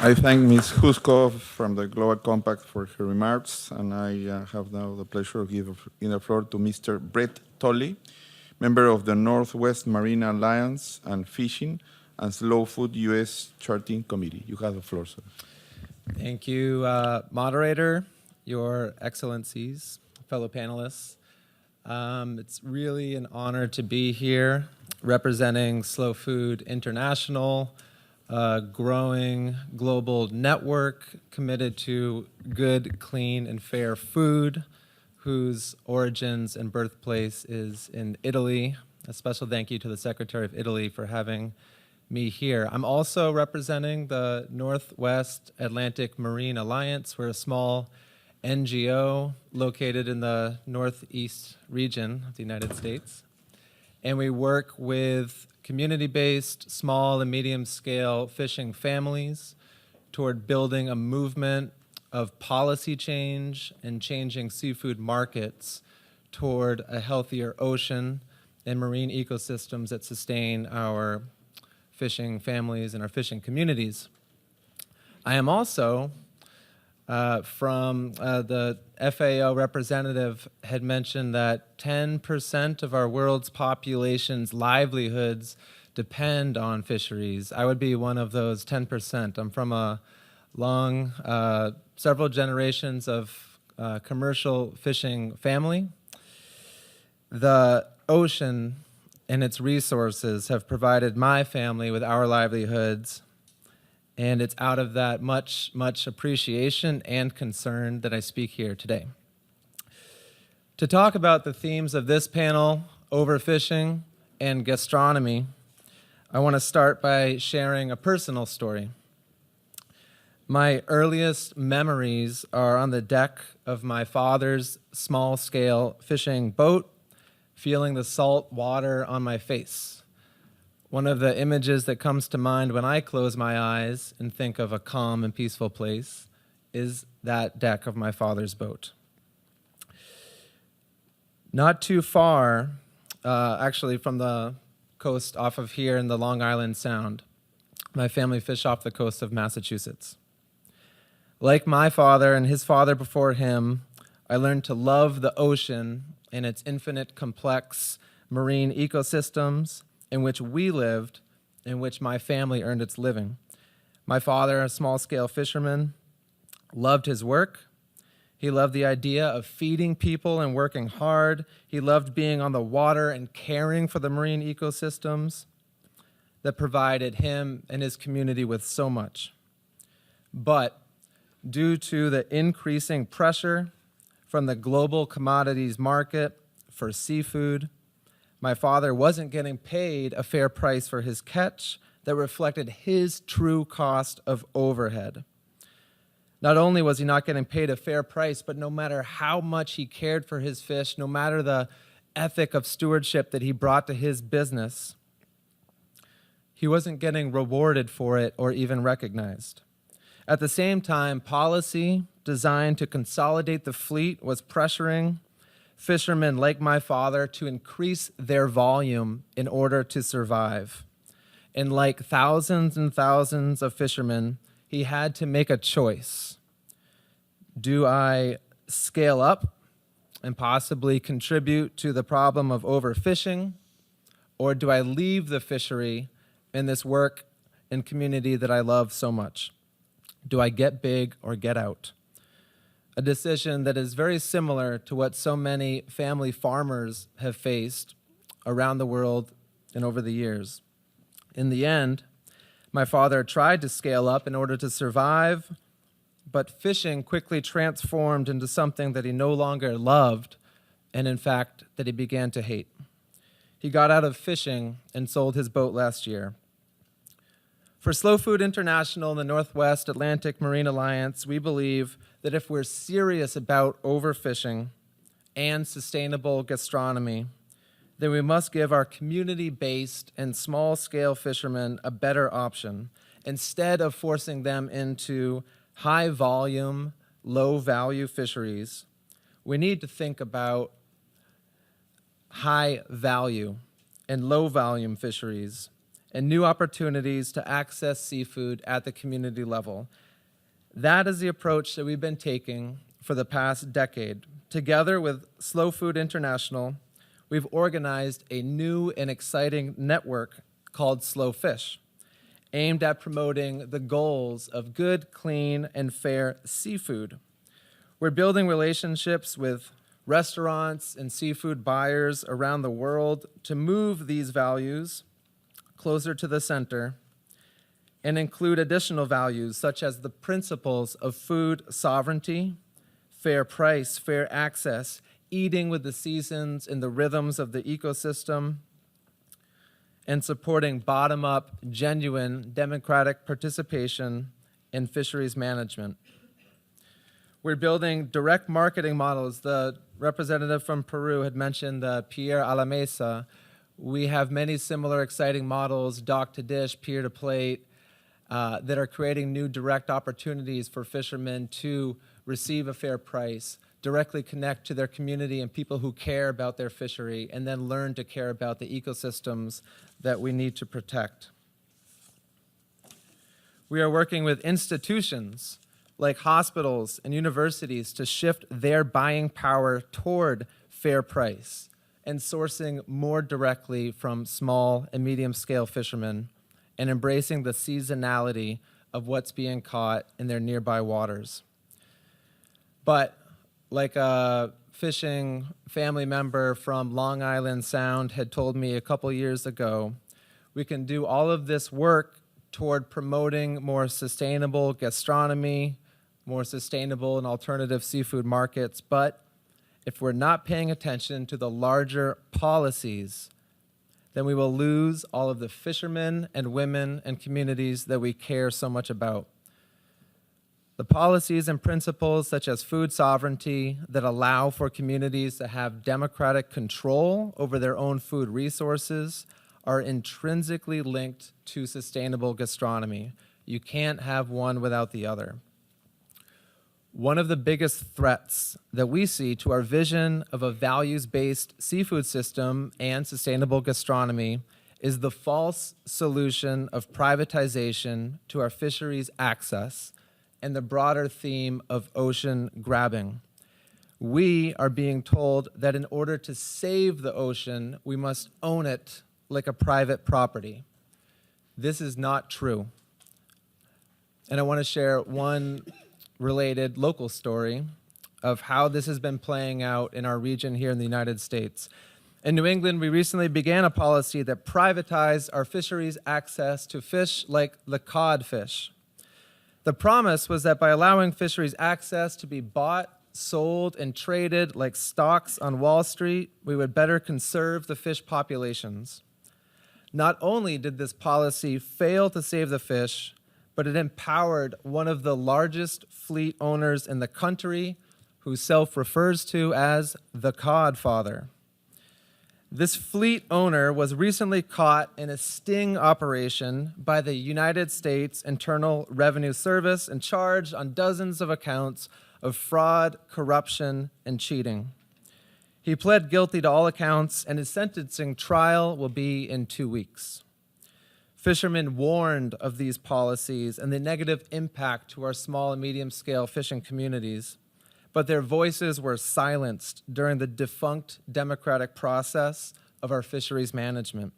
I thank Ms. Huskov from the Global Compact for her remarks, and I have now the pleasure of giving the floor to Mr. Brett Tolley, member of the Northwest Marine Alliance and Fishing and Slow Food U.S. Charting Committee. You have the floor, sir. Thank you, moderator, your excellencies, fellow panelists. It's really an honor to be here representing Slow Food International, a growing global network committed to good, clean, and fair food, whose origins and birthplace is in Italy. A special thank you to the Secretary of Italy for having me here. I'm also representing the Northwest Atlantic Marine Alliance. We're a small NGO located in the Northeast region of the United States. And we work with community-based, small and medium-scale fishing families toward building a movement of policy change and changing seafood markets toward a healthier ocean and marine ecosystems that sustain our fishing families and our fishing communities. I am also from the FAO representative had mentioned that 10% of our world's population's livelihoods depend on fisheries. I would be one of those 10%. I'm from a long, several generations of commercial fishing family. The ocean and its resources have provided my family with our livelihoods, and it's out of that much appreciation and concern that I speak here today. To talk about the themes of this panel, overfishing and gastronomy, I want to start by sharing a personal story. My earliest memories are on the deck of my father's small-scale fishing boat, feeling the salt water on my face. One of the images that comes to mind when I close my eyes and think of a calm and peaceful place is that deck of my father's boat. Not too far, actually from the coast off of here in the Long Island Sound, my family fished off the coast of Massachusetts. Like my father and his father before him, I learned to love the ocean and its infinite complex marine ecosystems in which we lived, in which my family earned its living. My father, a small-scale fisherman, loved his work. He loved the idea of feeding people and working hard. He loved being on the water and caring for the marine ecosystems that provided him and his community with so much. But due to the increasing pressure from the global commodities market for seafood, my father wasn't getting paid a fair price for his catch that reflected his true cost of overhead. Not only was he not getting paid a fair price, but no matter how much he cared for his fish, no matter the ethic of stewardship that he brought to his business, he wasn't getting rewarded for it or even recognized. At the same time, policy designed to consolidate the fleet was pressuring fishermen like my father to increase their volume in order to survive. And like thousands and thousands of fishermen, he had to make a choice. Do I scale up and possibly contribute to the problem of overfishing, or do I leave the fishery in this work and community that I love so much? Do I get big or get out? A decision that is very similar to what so many family farmers have faced around the world and over the years. In the end, my father tried to scale up in order to survive, but fishing quickly transformed into something that he no longer loved, and in fact, that he began to hate. He got out of fishing and sold his boat last year. For Slow Food International and the Northwest Atlantic Marine Alliance, we believe that if we're serious about overfishing and sustainable gastronomy, then we must give our community-based and small-scale fishermen a better option instead of forcing them into high-volume, low-value fisheries. We need to think about high-value and low-volume fisheries and new opportunities to access seafood at the community level. That is the approach that we've been taking for the past decade. Together with Slow Food International, we've organized a new and exciting network called Slow Fish, aimed at promoting the goals of good, clean, and fair seafood. We're building relationships with restaurants and seafood buyers around the world to move these values closer to the center and include additional values such as the principles of food sovereignty, fair price, fair access, eating with the seasons and the rhythms of the ecosystem, and supporting bottom-up, genuine, democratic participation in fisheries management. We're building direct marketing models. The representative from Peru had mentioned Pierre Alamesa. We have many similar exciting models, dock to dish, peer to plate, that are creating new direct opportunities for fishermen to receive a fair price, directly connect to their community and people who care about their fishery, and then learn to care about the ecosystems that we need to protect. We are working with institutions like hospitals and universities to shift their buying power toward fair price and sourcing more directly from small and medium-scale fishermen and embracing the seasonality of what's being caught in their nearby waters. But like a fishing family member from Long Island Sound had told me a couple years ago, we can do all of this work toward promoting more sustainable gastronomy, more sustainable and alternative seafood markets, but if we're not paying attention to the larger policies, then we will lose all of the fishermen and women and communities that we care so much about. The policies and principles such as food sovereignty that allow for communities to have democratic control over their own food resources are intrinsically linked to sustainable gastronomy. You can't have one without the other. One of the biggest threats that we see to our vision of a values-based seafood system and sustainable gastronomy is the false solution of privatization to our fisheries access and the broader theme of ocean grabbing. We are being told that in order to save the ocean, we must own it like a private property. This is not true. And I want to share one related local story of how this has been playing out in our region here in the United States. In New England, we recently began a policy that privatized our fisheries access to fish like the codfish. The promise was that by allowing fisheries access to be bought, sold, and traded like stocks on Wall Street, we would better conserve the fish populations. Not only did this policy fail to save the fish, but it empowered one of the largest fleet owners in the country, who self-refers to as the Codfather. This fleet owner was recently caught in a sting operation by the United States Internal Revenue Service and charged on dozens of accounts of fraud, corruption, and cheating. He pled guilty to all accounts, and his sentencing trial will be in 2 weeks. Fishermen warned of these policies and the negative impact to our small and medium-scale fishing communities, but their voices were silenced during the defunct democratic process of our fisheries management.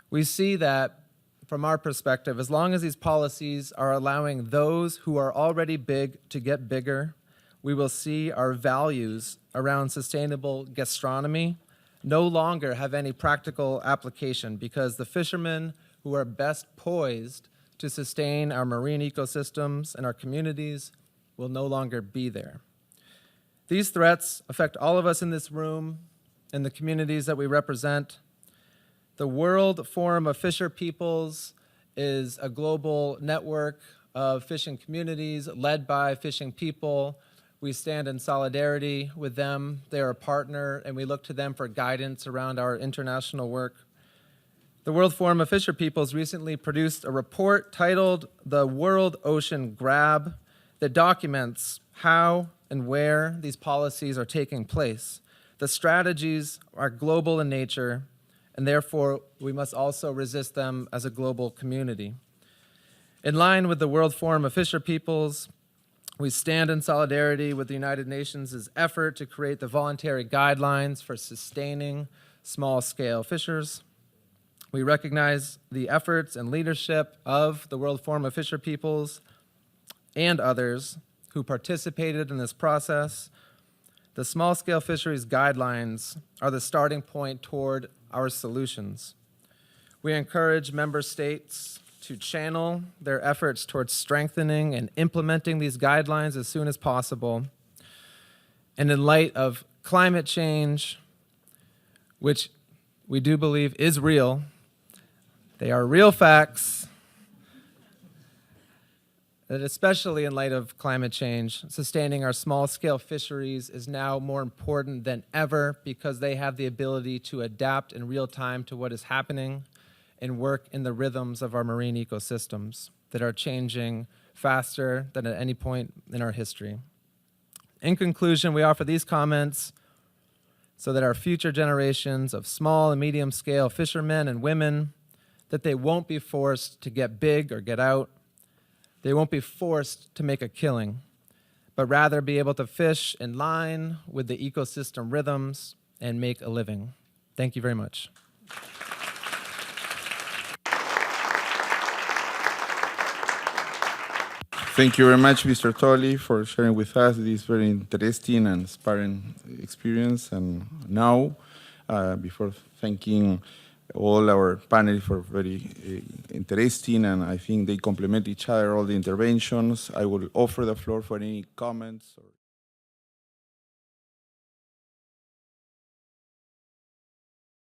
We see that, from our perspective, as long as these policies are allowing those who are already big to get bigger, we will see our values around sustainable gastronomy no longer have any practical application, because the fishermen who are best poised to sustain our marine ecosystems and our communities will no longer be there. These threats affect all of us in this room and the communities that we represent. The World Forum of Fisher Peoples is a global network of fishing communities led by fishing people. We stand in solidarity with them. They're a partner, and we look to them for guidance around our international work. The World Forum of Fisher Peoples recently produced a report titled The World Ocean Grab that documents how and where these policies are taking place. The strategies are global in nature, and therefore we must also resist them as a global community. In line with the World Forum of Fisher Peoples, we stand in solidarity with the United Nations' effort to create the voluntary guidelines for sustaining small-scale fishers. We recognize the efforts and leadership of the World Forum of Fisher Peoples and others who participated in this process. The small-scale fisheries guidelines are the starting point toward our solutions. We encourage member states to channel their efforts towards strengthening and implementing these guidelines as soon as possible. And in light of climate change, which we do believe is real, they are real facts, that especially in light of climate change, sustaining our small-scale fisheries is now more important than ever because they have the ability to adapt in real time to what is happening and work in the rhythms of our marine ecosystems that are changing faster than at any point in our history. In conclusion, we offer these comments so that our future generations of small and medium-scale fishermen and women, that they won't be forced to get big or get out. They won't be forced to make a killing, but rather be able to fish in line with the ecosystem rhythms and make a living. Thank you very much. Thank you very much, Mr. Tolley, for sharing with us this very interesting and inspiring experience. And now, before thanking all our panel for very interesting, and I think they complement each other, all the interventions, I will offer the floor for any comments.